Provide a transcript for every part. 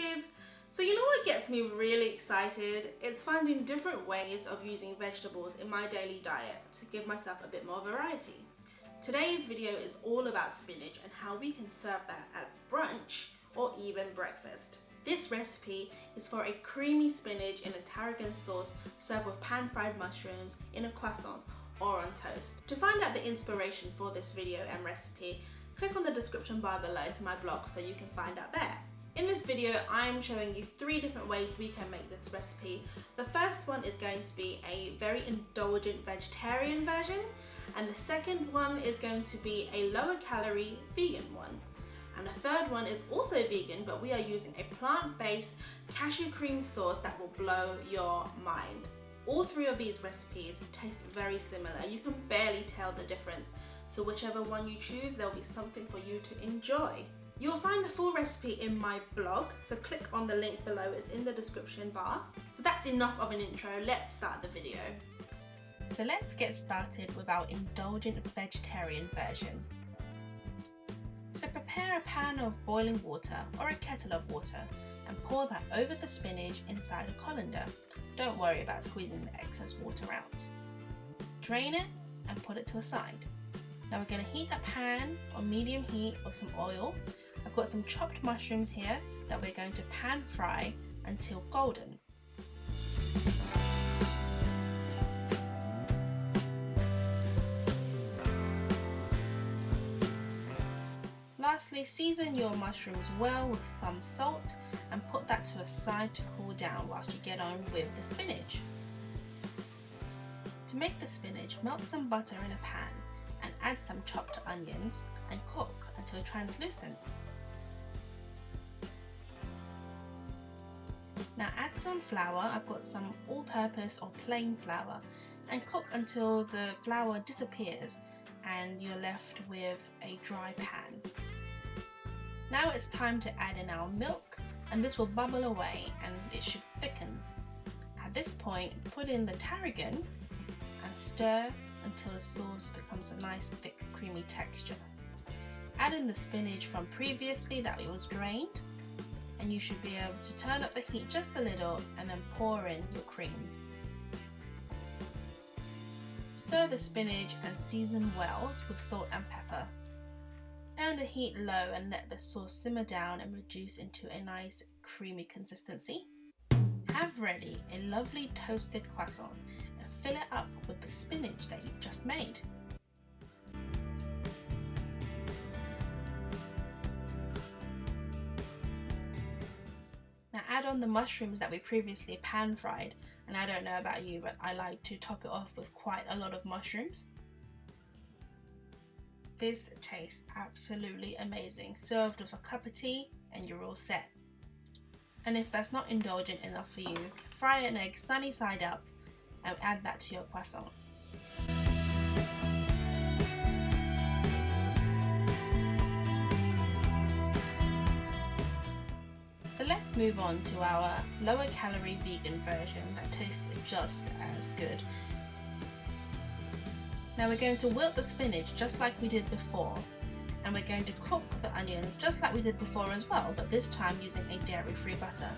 YouTube. So you know what gets me really excited? It's finding different ways of using vegetables in my daily diet to give myself a bit more variety. Today's video is all about spinach and how we can serve that at brunch or even breakfast. This recipe is for a creamy spinach in a tarragon sauce served with pan-fried mushrooms in a croissant or on toast. To find out the inspiration for this video and recipe, click on the description bar below to my blog so you can find out there. In this video, I'm showing you 3 different ways we can make this recipe. The first one is going to be a very indulgent vegetarian version, and the second one is going to be a lower calorie vegan one. And the third one is also vegan, but we are using a plant-based cashew cream sauce that will blow your mind. All 3 of these recipes taste very similar. You can barely tell the difference. So whichever one you choose, there'll be something for you to enjoy. You'll find the full recipe in my blog, so click on the link below, it's in the description bar. So that's enough of an intro, let's start the video. So let's get started with our indulgent vegetarian version. So prepare a pan of boiling water or a kettle of water and pour that over the spinach inside a colander. Don't worry about squeezing the excess water out. Drain it and put it to a side. Now we're going to heat a pan on medium heat with some oil. I've got some chopped mushrooms here that we're going to pan fry until golden. Lastly, season your mushrooms well with some salt and put that to a side to cool down whilst you get on with the spinach. To make the spinach, melt some butter in a pan and add some chopped onions and cook until translucent. Now add some flour. I've got some all-purpose or plain flour, and cook until the flour disappears and you're left with a dry pan. Now it's time to add in our milk, and this will bubble away and it should thicken. At this point, put in the tarragon and stir until the sauce becomes a nice thick creamy texture. Add in the spinach from previously that it was drained, and you should be able to turn up the heat just a little and then pour in your cream. Stir the spinach and season well with salt and pepper. Turn the heat low and let the sauce simmer down and reduce into a nice creamy consistency. Have ready a lovely toasted croissant and fill it up with the spinach that you've just made. Now add on the mushrooms that we previously pan fried, and I don't know about you, but I like to top it off with quite a lot of mushrooms. This tastes absolutely amazing. Served with a cup of tea and you're all set. And if that's not indulgent enough for you, fry an egg sunny side up and add that to your croissant. So let's move on to our lower calorie vegan version that tastes just as good. Now we're going to wilt the spinach just like we did before, and we're going to cook the onions just like we did before as well, but this time using a dairy-free butter,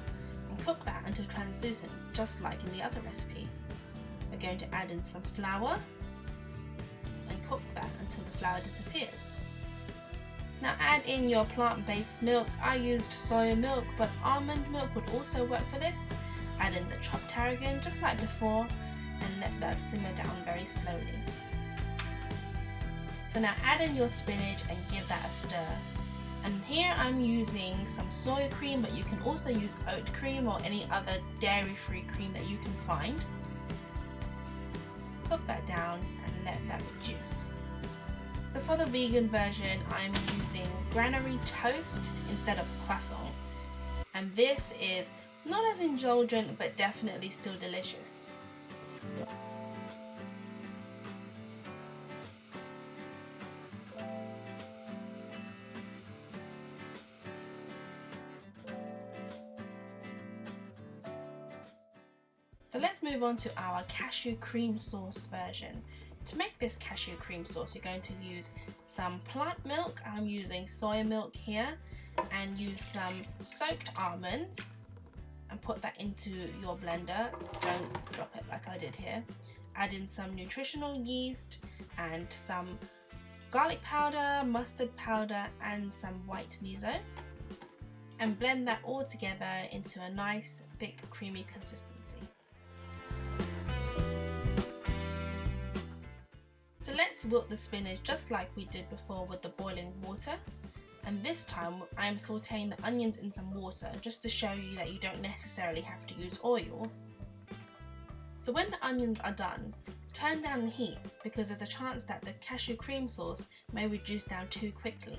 and cook that until translucent just like in the other recipe. We're going to add in some flour and cook that until the flour disappears. Now add in your plant-based milk. I used soy milk, but almond milk would also work for this. Add in the chopped tarragon just like before and let that simmer down very slowly. So now add in your spinach and give that a stir. And here I'm using some soy cream, but you can also use oat cream or any other dairy-free cream that you can find. Cook that down and let that reduce. So for the vegan version, I'm using granary toast instead of croissant. And this is not as indulgent, but definitely still delicious. So let's move on to our cashew cream sauce version. To make this cashew cream sauce, you're going to use some plant milk. I'm using soy milk here, and use some soaked almonds and put that into your blender. Don't drop it like I did here. Add in some nutritional yeast and some garlic powder, mustard powder and some white miso, and blend that all together into a nice thick creamy consistency. So let's wilt the spinach just like we did before with the boiling water, and this time I am sauteing the onions in some water just to show you that you don't necessarily have to use oil. So when the onions are done, turn down the heat because there's a chance that the cashew cream sauce may reduce down too quickly.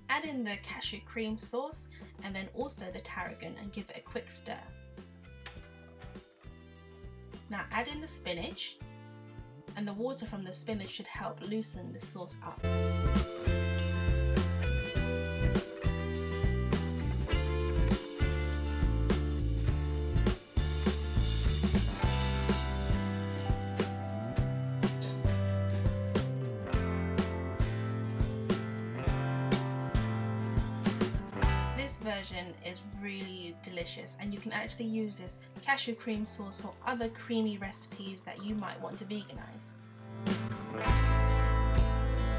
Add in the cashew cream sauce and then also the tarragon and give it a quick stir. Now add in the spinach, and the water from the spinach should help loosen the sauce up. This version is really delicious, and you can actually use this cashew cream sauce for other creamy recipes that you might want to veganize.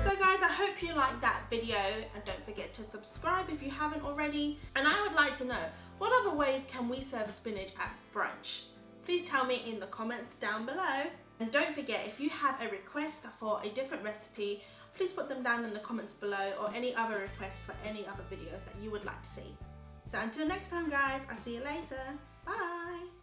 So guys, I hope you liked that video, and don't forget to subscribe if you haven't already. And I would like to know, what other ways can we serve spinach at brunch? Please tell me in the comments down below. And don't forget, if you have a request for a different recipe, please put them down in the comments below, or any other requests for any other videos that you would like to see. So until next time guys, I'll see you later. Bye!